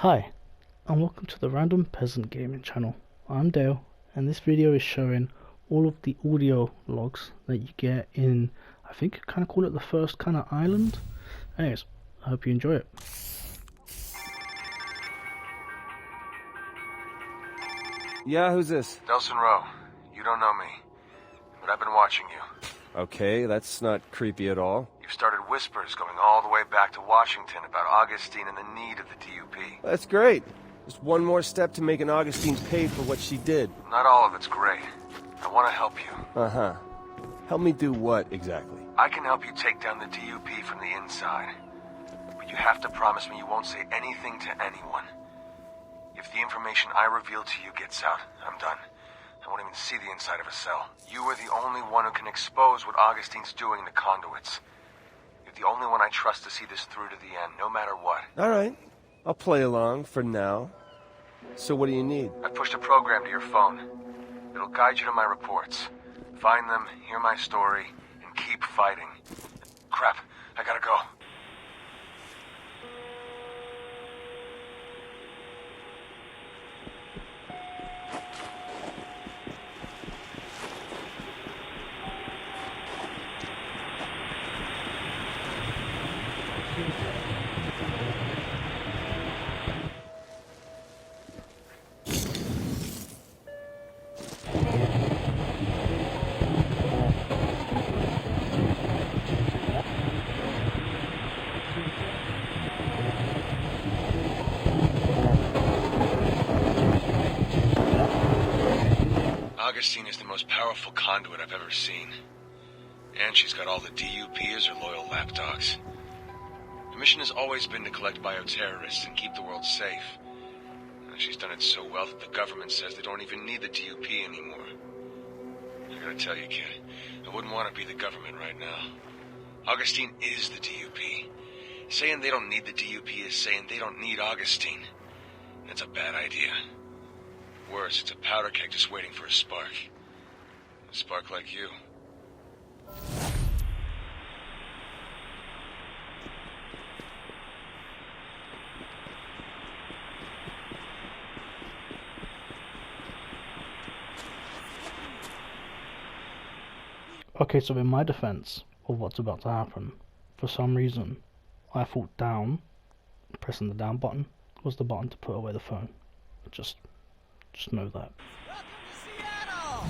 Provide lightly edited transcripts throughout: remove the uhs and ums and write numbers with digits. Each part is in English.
Hi, and welcome to the Random Peasant Gaming channel. I'm Dale, and this video is showing all of the audio logs that you get in, I think you kind of call it the first kind of island. Anyways, I hope you enjoy it. Yeah, who's this? Nelson Rowe. You don't know me, but I've been watching you. Okay, that's not creepy at all. You've started whispers going all the way back to Washington about Augustine and the need of the DUP. That's great. Just one more step to making Augustine pay for what she did. Not all of it's great. I want to help you. Uh-huh. Help me do what, exactly? I can help you take down the DUP from the inside. But you have to promise me you won't say anything to anyone. If the information I reveal to you gets out, I'm done. I won't even see the inside of a cell. You are the only one who can expose what Augustine's doing to conduits. You're the only one I trust to see this through to the end, no matter what. All right. I'll play along for now. So what do you need? I pushed a program to your phone. It'll guide you to my reports. Find them, hear my story, and keep fighting. Crap, I gotta go. Augustine is the most powerful conduit I've ever seen. And she's got all the DUP as her loyal lapdogs. Her mission has always been to collect bioterrorists and keep the world safe. And she's done it so well that the government says they don't even need the DUP anymore. I gotta tell you, kid, I wouldn't want to be the government right now. Augustine is the DUP. Saying they don't need the DUP is saying they don't need Augustine. And it's a bad idea. Worse, it's a powder keg just waiting for a spark. A spark like you. Okay, so in my defense of what's about to happen, for some reason, I thought down, pressing the down button, was the button to put away the phone. Just know that. Welcome to Seattle!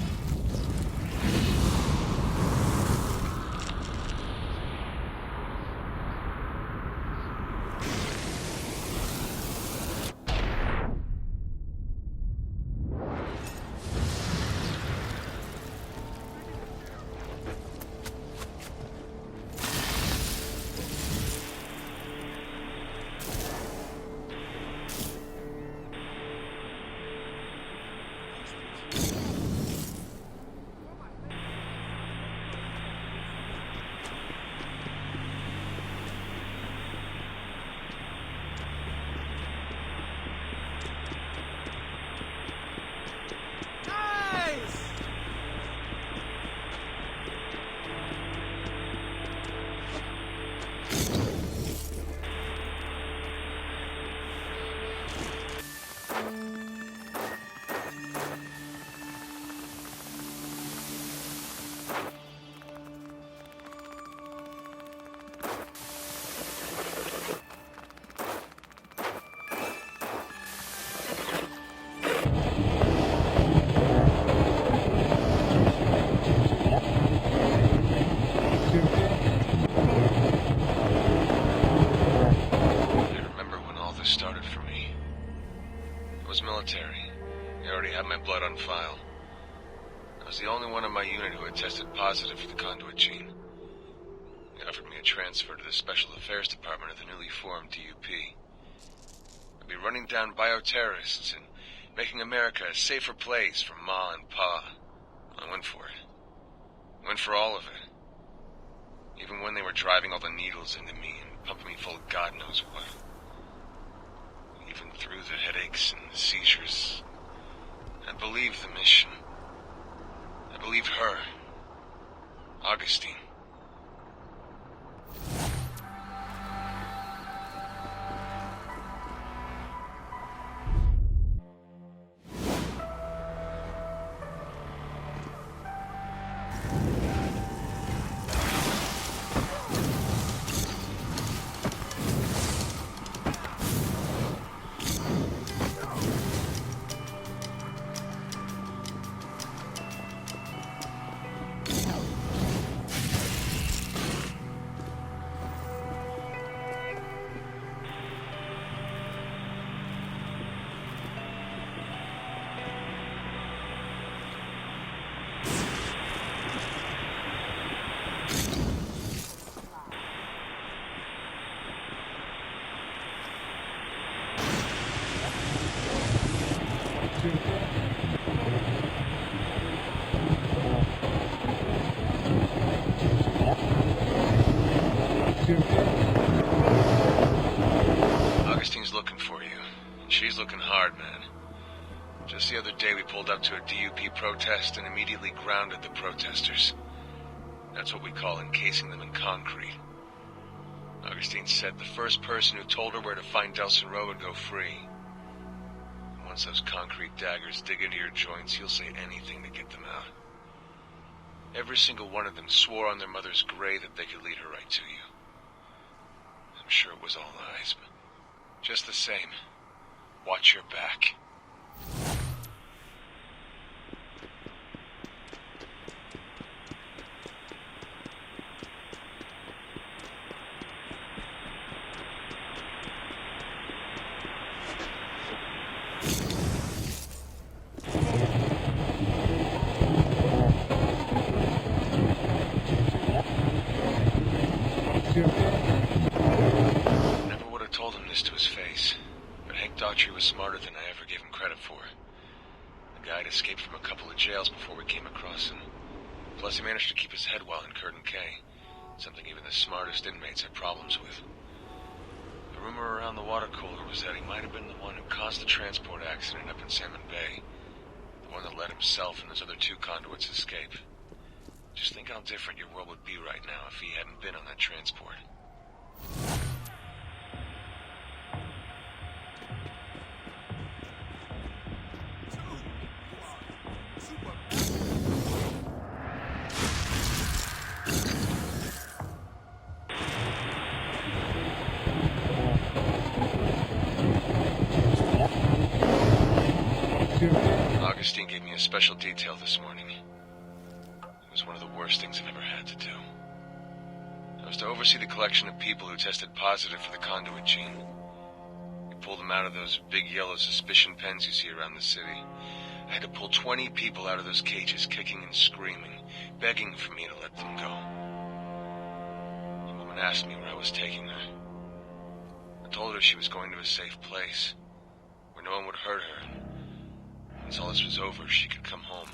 Military. They already had my blood on file. I was the only one in my unit who had tested positive for the conduit gene. They offered me a transfer to the Special Affairs Department of the newly formed DUP. I'd be running down bioterrorists and making America a safer place for Ma and Pa. I went for it. Went for all of it. Even when they were driving all the needles into me and pumping me full of God knows what. Even through the headaches and the seizures, I believed the mission. I believed her, Augustine. She's looking hard, man. Just the other day we pulled up to a DUP protest and immediately grounded the protesters. That's what we call encasing them in concrete. Augustine said the first person who told her where to find Delson Rowe would go free. And once those concrete daggers dig into your joints, you'll say anything to get them out. Every single one of them swore on their mother's grave that they could lead her right to you. I'm sure it was all lies, but just the same, watch your back. Never would have told him this to his face, but Hank Daughtry was smarter than I ever gave him credit for. The guy had escaped from a couple of jails before we came across him. Plus, he managed to keep his head well in Curtin K, something even the smartest inmates had problems with. The rumor around the water cooler was that he might have been the one who caused the transport accident up in Salmon Bay, the one that let himself and those other two conduits escape. Just think how different your world would be right now if he hadn't been on that transport. Augustine gave me a special detail this morning. It was one of the worst things I've ever had to do. I was to oversee the collection of people who tested positive for the conduit gene. We pulled them out of those big yellow suspicion pens you see around the city. I had to pull 20 people out of those cages, kicking and screaming, begging for me to let them go. The woman asked me where I was taking her. I told her she was going to a safe place, where no one would hurt her, and once all this was over, she could come home.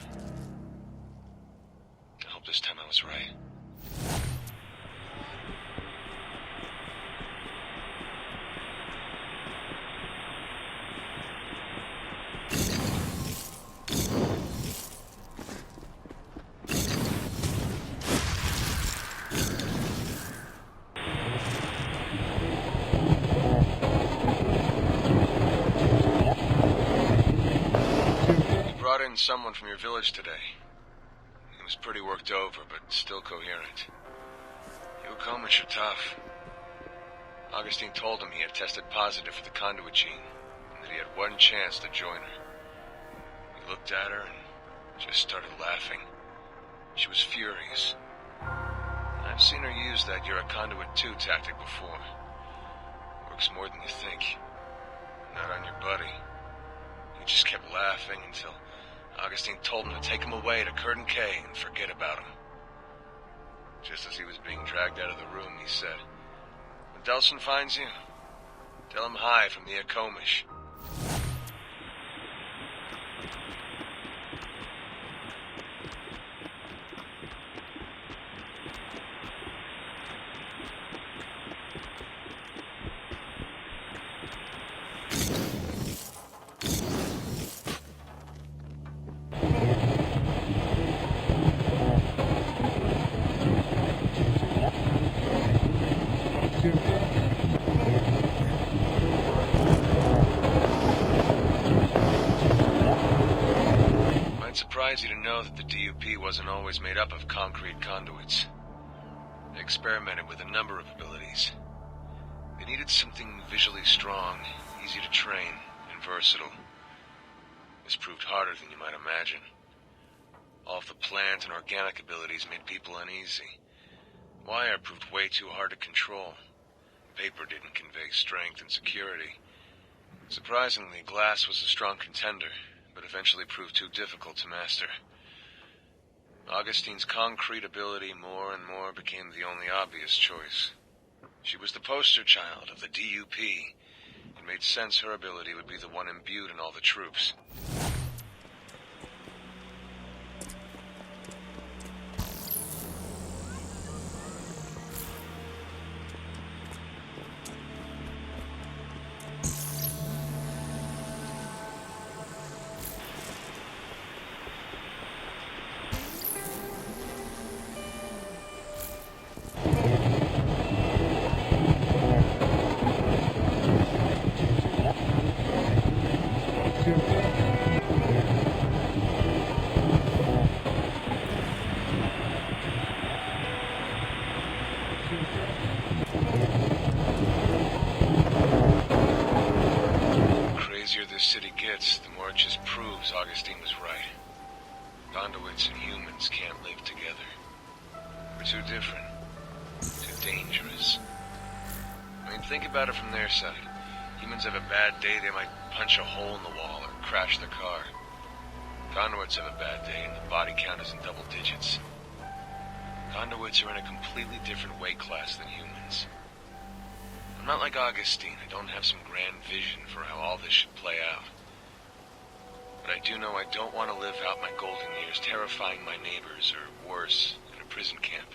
I hope this time I was right. Brought in someone from your village today. He was pretty worked over, but still coherent. You Comich are tough. Augustine told him he had tested positive for the conduit gene, and that he had one chance to join her. He looked at her and just started laughing. She was furious. I've seen her use that "you're a conduit too" tactic before. Works more than you think. Not on your buddy. He just kept laughing until Augustine told him to take him away to Curtin K and forget about him. Just as he was being dragged out of the room, he said, "When Delson finds you, tell him hi from the inFAMOUS." Might surprise you to know that the DUP wasn't always made up of concrete conduits. They experimented with a number of abilities. They needed something visually strong, easy to train, and versatile. This proved harder than you might imagine. All of the plant and organic abilities made people uneasy. Wire proved way too hard to control. Paper didn't convey strength and security. Surprisingly, glass was a strong contender, but eventually proved too difficult to master. Augustine's concrete ability more and more became the only obvious choice. She was the poster child of the DUP. It made sense her ability would be the one imbued in all the troops. city gets, the more it just proves Augustine was right. Conduits and humans can't live together. We're too different. Too dangerous. I mean, think about it from their side. Humans have a bad day, they might punch a hole in the wall or crash their car. Conduits have a bad day, and the body count is in double digits. Conduits are in a completely different weight class than humans. I'm not like Augustine. I don't have some grand vision for how all this should play out. But I do know I don't want to live out my golden years terrifying my neighbors, or worse, in a prison camp.